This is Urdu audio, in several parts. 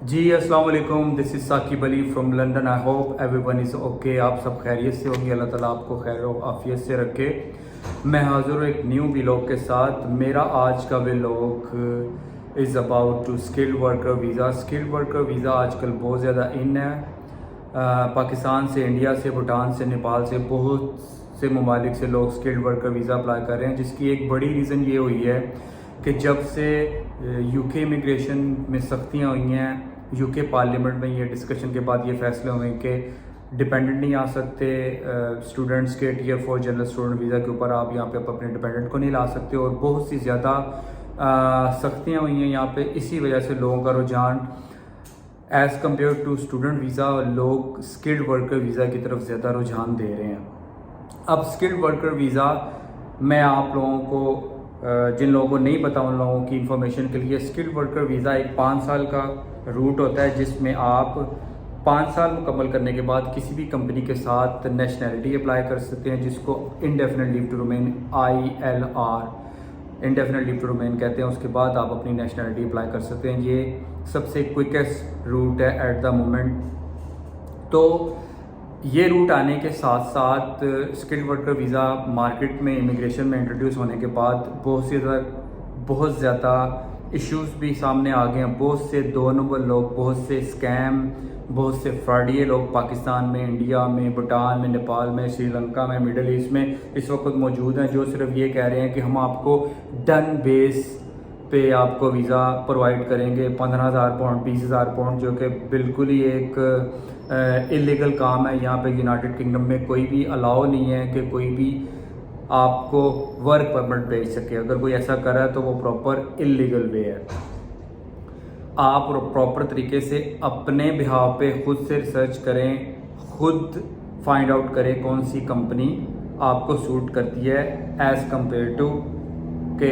جی السلام علیکم، this is Saqib Ali from London. I hope everyone is okay. آپ سب خیریت سے ہوں گے، اللہ تعالیٰ آپ کو خیر و عافیت سے رکھے۔ میں حاضر ہوں ایک نیو ولاگ کے ساتھ۔ میرا آج کا vlog is about to skilled worker visa. Skilled worker visa آج کل بہت زیادہ ان ہے۔ پاکستان سے، انڈیا سے، بھوٹان سے، نیپال سے، بہت سے ممالک سے لوگ اسکلڈ ورکر ویزا اپلائی کر رہے ہیں، جس کی ایک بڑی ریزن یہ ہوئی ہے کہ جب سے یو کے امیگریشن میں سختیاں ہوئی ہیں، یو کے پارلیمنٹ میں یہ ڈسکشن کے بعد یہ فیصلے ہوئے کہ ڈیپینڈنٹ نہیں آ سکتے اسٹوڈنٹس کے ٹیئر 4 جنرل اسٹوڈنٹ ویزا کے اوپر۔ آپ یہاں پہ اپنے ڈیپینڈنٹ کو نہیں لا سکتے، اور بہت سی زیادہ سختیاں ہوئی ہیں یہاں پہ۔ اسی وجہ سے لوگوں کا رجحان as compare to student visa, لوگ اسکلڈ ورکر ویزا کی طرف زیادہ رجحان دے رہے ہیں۔ اب اسکلڈ ورکر ویزا میں آپ لوگوں کو، جن لوگوں کو نہیں پتا ان لوگوں کی انفارمیشن کے لیے، اسکلڈ ورکر ویزا ایک 5 سال کا روٹ ہوتا ہے، جس میں آپ 5 سال مکمل کرنے کے بعد کسی بھی کمپنی کے ساتھ نیشنلٹی اپلائی کر سکتے ہیں، جس کو indefinite leave to remain ILR indefinite leave to remain کہتے ہیں۔ اس کے بعد آپ اپنی نیشنلٹی اپلائی کر سکتے ہیں۔ یہ سب سے کوئکسٹ روٹ ہے ایٹ دا مومنٹ۔ تو یہ روٹ آنے کے ساتھ ساتھ اسکلڈ ورکر ویزا مارکیٹ میں امیگریشن میں انٹروڈیوس ہونے کے بعد بہت زیادہ ایشوز بھی سامنے آ گئے ہیں۔ بہت سے 2 نمبر لوگ، بہت سے اسکیم، بہت سے فراڈیے لوگ پاکستان میں، انڈیا میں، بھوٹان میں، نیپال میں، سری لنکا میں، مڈل ایسٹ میں اس وقت موجود ہیں، جو صرف یہ کہہ رہے ہیں کہ ہم آپ کو ڈن بیس پہ آپ کو ویزا پرووائڈ کریں گے، 15,000 پاؤنڈ، 20,000 پاؤنڈ، جو کہ بالکل ہی ایک اللیگل کام ہے۔ یہاں پہ یونائٹڈ کنگڈم میں کوئی بھی الاؤ نہیں ہے کہ کوئی بھی آپ کو ورک پرمٹ بھیج سکے۔ اگر کوئی ایسا کرا ہے تو وہ پراپر اللیگل وے ہے۔ آپ پراپر طریقے سے اپنے بہاؤ پہ خود سے ریسرچ کریں، خود فائنڈ آؤٹ کریں کون سی کمپنی آپ کو سوٹ کرتی ہے، ایز کمپیئر ٹو کہ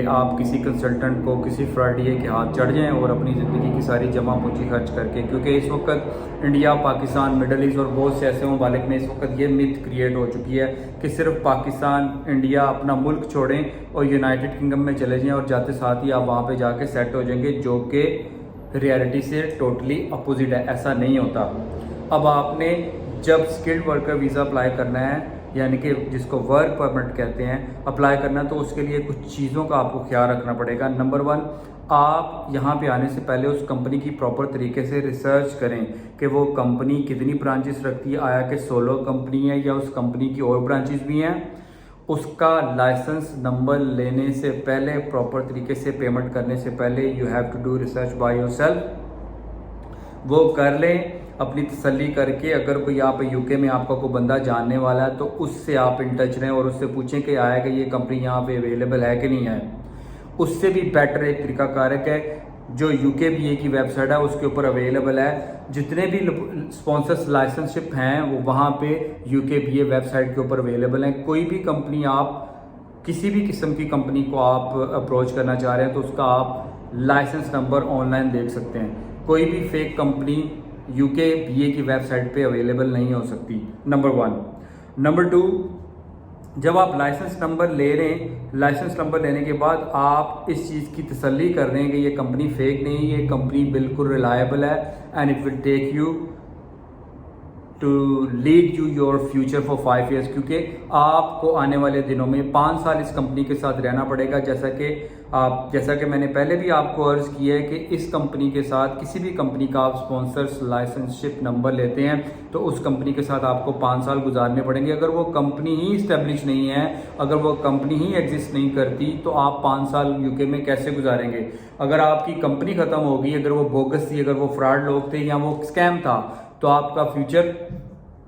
آپ کسی کنسلٹنٹ کو، کسی فراڈیے کے ہاتھ چڑھ جائیں اور اپنی زندگی کی ساری جمع پونجی خرچ کر کے۔ کیونکہ اس وقت انڈیا، پاکستان، مڈل ایسٹ اور بہت سے ایسے ممالک میں اس وقت یہ متھ کریٹ ہو چکی ہے کہ صرف پاکستان، انڈیا اپنا ملک چھوڑیں اور یونائٹڈ کنگڈم میں چلے جائیں، اور جاتے ساتھ ہی آپ وہاں پہ جا کے سیٹ ہو جائیں گے، جو کہ ریئلٹی سے ٹوٹلی اپوزٹ ہے۔ ایسا نہیں ہوتا۔ اب آپ نے جب اسکلڈ ورکر ویزا اپلائی کرنا ہے، یعنی کہ جس کو ورک پرمٹ کہتے ہیں، اپلائی کرنا، تو اس کے لیے کچھ چیزوں کا آپ کو خیال رکھنا پڑے گا۔ نمبر 1، آپ یہاں پہ آنے سے پہلے اس کمپنی کی پراپر طریقے سے ریسرچ کریں کہ وہ کمپنی کتنی برانچز رکھتی ہے، آیا کہ سولو کمپنی ہے یا اس کمپنی کی اور برانچز بھی ہیں۔ اس کا لائسنس نمبر لینے سے پہلے، پراپر طریقے سے پیمنٹ کرنے سے پہلے، you have to do research by yourself. وہ کر لیں اپنی تسلی کر کے۔ اگر کوئی آپ یو کے میں آپ کا کوئی بندہ جاننے والا ہے تو اس سے آپ ان ٹچ رہیں اور اس سے پوچھیں کہ آیا کہ یہ کمپنی یہاں پہ اویلیبل ہے کہ نہیں ہے۔ اس سے بھی بیٹر ایک طریقہ کار ہے کہ جو یو کے بی اے کی ویب سائٹ ہے اس کے اوپر اویلیبل ہے، جتنے بھی اسپانسرس لائسنس شپ ہیں وہ وہاں پہ یو کے بی اے ویب سائٹ کے اوپر اویلیبل ہیں۔ کوئی بھی کمپنی، آپ کسی بھی قسم کی کمپنی کو آپ اپروچ کرنا چاہ رہے ہیں تو اس کا آپ لائسنس نمبر آن لائن دیکھ سکتے ہیں۔ کوئی بھی فیک کمپنی یو کے بی اے کی ویب سائٹ پہ اویلیبل نہیں ہو سکتی، نمبر 1۔ نمبر 2، جب آپ لائسنس نمبر لے رہے ہیں، لائسنس نمبر لینے کے بعد آپ اس چیز کی تسلی کر رہے ہیں کہ یہ کمپنی فیک نہیں، یہ کمپنی بالکل ریلائبل ہے، and it will take you to lead you your future for 5 years. کیونکہ آپ کو آنے والے دنوں میں 5 سال اس کمپنی کے ساتھ رہنا پڑے گا، جیسا کہ میں نے پہلے بھی آپ کو عرض کیا ہے کہ اس کمپنی کے ساتھ، کسی بھی کمپنی کا آپ اسپانسرس لائسنس شپ نمبر لیتے ہیں تو اس کمپنی کے ساتھ آپ کو 5 سال گزارنے پڑیں گے۔ اگر وہ کمپنی ہی اسٹیبلش نہیں ہے، اگر وہ کمپنی ہی ایگزسٹ نہیں کرتی تو آپ 5 سال یو کے میں کیسے گزاریں گے؟ اگر آپ کی کمپنی ختم ہوگی، اگر وہ بوگس تھی، اگر وہ فراڈ لوگ تھے یا وہ اسکیم تھا، تو آپ کا فیوچر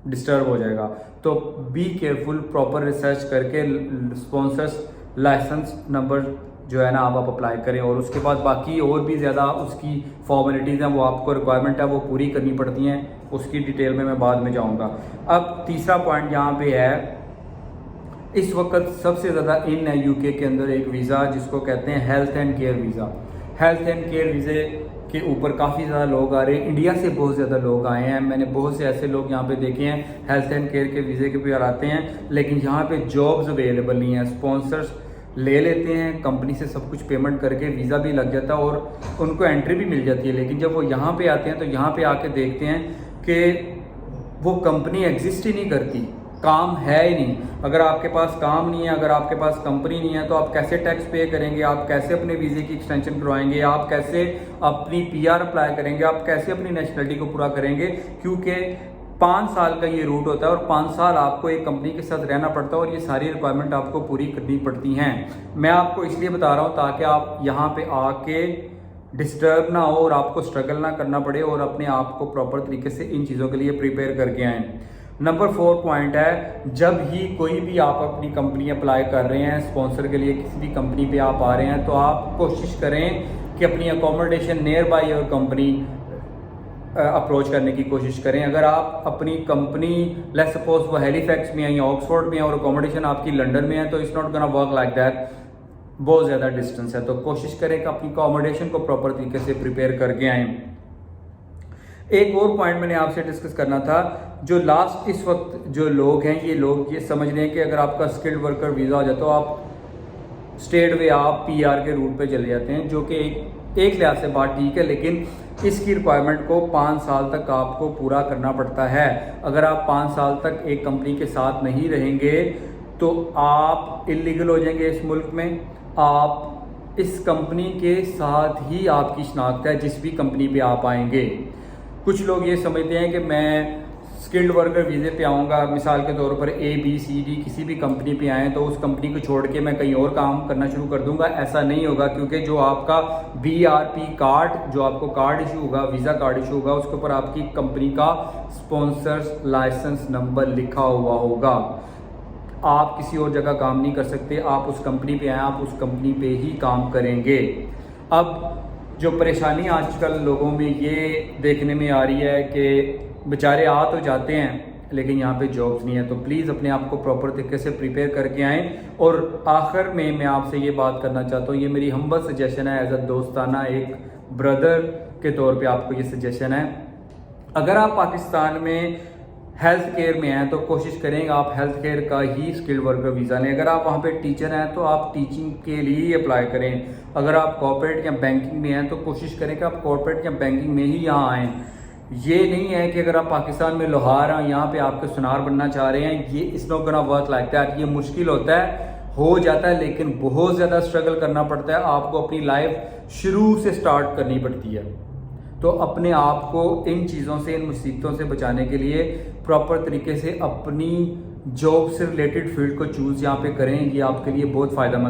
ڈسٹرب ہو جائے گا۔ تو بی کیئرفل، پراپر ریسرچ کر کے اسپانسرس لائسنس نمبر جو ہے نا آپ اپلائی کریں، اور اس کے بعد باقی اور بھی زیادہ اس کی فارمیلٹیز ہیں، وہ آپ کو ریکوائرمنٹ ہے وہ پوری کرنی پڑتی ہیں، اس کی ڈیٹیل میں بعد میں جاؤں گا۔ اب تیسرا پوائنٹ یہاں پہ ہے، اس وقت سب سے زیادہ ان ہے یو کے اندر ایک ویزا جس کو کہتے ہیں health and care visa. Health and care ویزے کے اوپر کافی زیادہ لوگ آ رہے ہیں، انڈیا سے بہت زیادہ لوگ آئے ہیں۔ میں نے بہت سے ایسے لوگ یہاں پہ دیکھے ہیں ہیلتھ اینڈ کیئر کے ویزے کے اوپر آتے ہیں، لیکن یہاں پہ جابز اویلیبل نہیں ہیں، اسپانسرس لے لیتے ہیں کمپنی سے سب کچھ پیمنٹ کر کے، ویزا بھی لگ جاتا ہے اور ان کو انٹری بھی مل جاتی ہے، لیکن جب وہ یہاں پہ آتے ہیں تو یہاں پہ آ کے دیکھتے ہیں کہ وہ کمپنی ایگزسٹ ہی نہیں کرتی، کام ہے ہی نہیں۔ اگر آپ کے پاس کام نہیں ہے، اگر آپ کے پاس کمپنی نہیں ہے تو آپ کیسے ٹیکس پے کریں گے، آپ کیسے اپنے ویزے کی ایکسٹینشن کروائیں گے، آپ کیسے اپنی PR اپلائی کریں گے، آپ کیسے اپنی نیشنلٹی کو پورا کریں گے، کیونکہ 5 سال کا یہ روٹ ہوتا ہے اور 5 سال آپ کو ایک کمپنی کے ساتھ رہنا پڑتا ہے اور یہ ساری ریکوائرمنٹ آپ کو پوری کرنی پڑتی ہیں۔ میں آپ کو اس لیے بتا رہا ہوں تاکہ آپ یہاں پہ آ کے ڈسٹرب نہ ہو اور آپ کو اسٹرگل نہ کرنا پڑے اور اپنے آپ کو پراپر طریقے سے ان چیزوں کے لیے پریپیئر کر کے آئیں۔ نمبر 4 پوائنٹ ہے، جب ہی کوئی بھی آپ اپنی کمپنی اپلائی کر رہے ہیں، اسپانسر کے لیے کسی بھی کمپنی پہ آپ آ رہے ہیں، تو آپ کوشش کریں کہ اپنی accommodation near by your company approach کرنے کی کوشش کریں۔ اگر آپ اپنی کمپنی لیٹس سپوز وہ ہیلی فیکس میں ہیں یا آکسفورڈ میں ہیں اور اکوموڈیشن آپ کی لنڈن میں ہے تو it's not gonna work like that, بہت زیادہ ڈسٹینس ہے، تو کوشش کریں کہ اپنی اکوموڈیشن کو پراپر طریقے سے پریپیئر کر کے آئیں۔ ایک اور پوائنٹ میں نے آپ سے ڈسکس کرنا تھا، جو لاسٹ اس وقت جو لوگ ہیں یہ لوگ یہ سمجھ رہے ہیں کہ اگر آپ کا اسکلڈ ورکر ویزا ہو جائے تو آپ اسٹیٹ وے آپ PR کے روٹ پہ چلے جاتے ہیں، جو کہ ایک لحاظ سے بات ٹھیک ہے، لیکن اس کی ریکوائرمنٹ کو 5 سال تک آپ کو پورا کرنا پڑتا ہے۔ اگر آپ 5 سال تک ایک کمپنی کے ساتھ نہیں رہیں گے تو آپ اللیگل ہو جائیں گے اس ملک میں، آپ اس کمپنی کے ساتھ ہی آپ کی شناخت ہے جس بھی کمپنی پہ آپ آئیں گے۔ کچھ لوگ یہ سمجھتے ہیں کہ میں اسکلڈ ورکر ویزے پہ آؤں گا، مثال کے طور پر ABCD کسی بھی کمپنی پہ آئیں تو اس کمپنی کو چھوڑ کے میں کہیں اور کام کرنا شروع کر دوں گا، ایسا نہیں ہوگا، کیونکہ جو آپ کا BRP کارڈ، جو آپ کو کارڈ ایشو ہوگا، ویزا کارڈ ایشو ہوگا، اس کے اوپر آپ کی کمپنی کا اسپانسرز لائسنس نمبر لکھا ہوا ہوگا۔ آپ کسی اور جگہ کام نہیں کر سکتے، آپ اس کمپنی پہ آئیں، آپ اس کمپنی پہ ہی کام کریں گے۔ اب جو پریشانی آج کل لوگوں میں یہ دیکھنے میں آ رہی ہے کہ بیچارے آ تو جاتے ہیں لیکن یہاں پہ جابس نہیں ہے، تو پلیز اپنے آپ کو پراپر طریقے سے پریپیئر کر کے آئیں۔ اور آخر میں آپ سے یہ بات کرنا چاہتا ہوں، یہ میری ہمبل سجیشن ہے، ایز اے دوستانہ ایک بردر کے طور پہ آپ کو یہ سجیشن ہے، اگر آپ پاکستان میں ہیلتھ کیئر میں ہیں تو کوشش کریں آپ ہیلتھ کیئر کا ہی اسکلڈ ورکر ویزا لیں۔ اگر آپ وہاں پہ ٹیچر ہیں تو آپ ٹیچنگ کے لیے ہی اپلائی کریں۔ اگر آپ کارپوریٹ یا بینکنگ میں ہیں تو کوشش کریں کہ آپ کارپوریٹ یا بینکنگ میں ہی یہاں آئیں۔ یہ نہیں ہے کہ اگر آپ پاکستان میں لوہار ہیں، یہاں پہ آپ کے سنار بننا چاہ رہے ہیں، یہ it's not gonna work like that. یہ مشکل ہوتا ہے، ہو جاتا ہے، لیکن بہت زیادہ اسٹرگل کرنا پڑتا ہے، آپ کو اپنی لائف شروع سے سٹارٹ کرنی پڑتی ہے۔ تو اپنے آپ کو ان چیزوں سے، ان مصیبتوں سے بچانے کے لیے پراپر طریقے سے اپنی جاب سے ریلیٹڈ فیلڈ کو چوز یہاں پہ کریں، یہ آپ کے لیے بہت فائدہ مند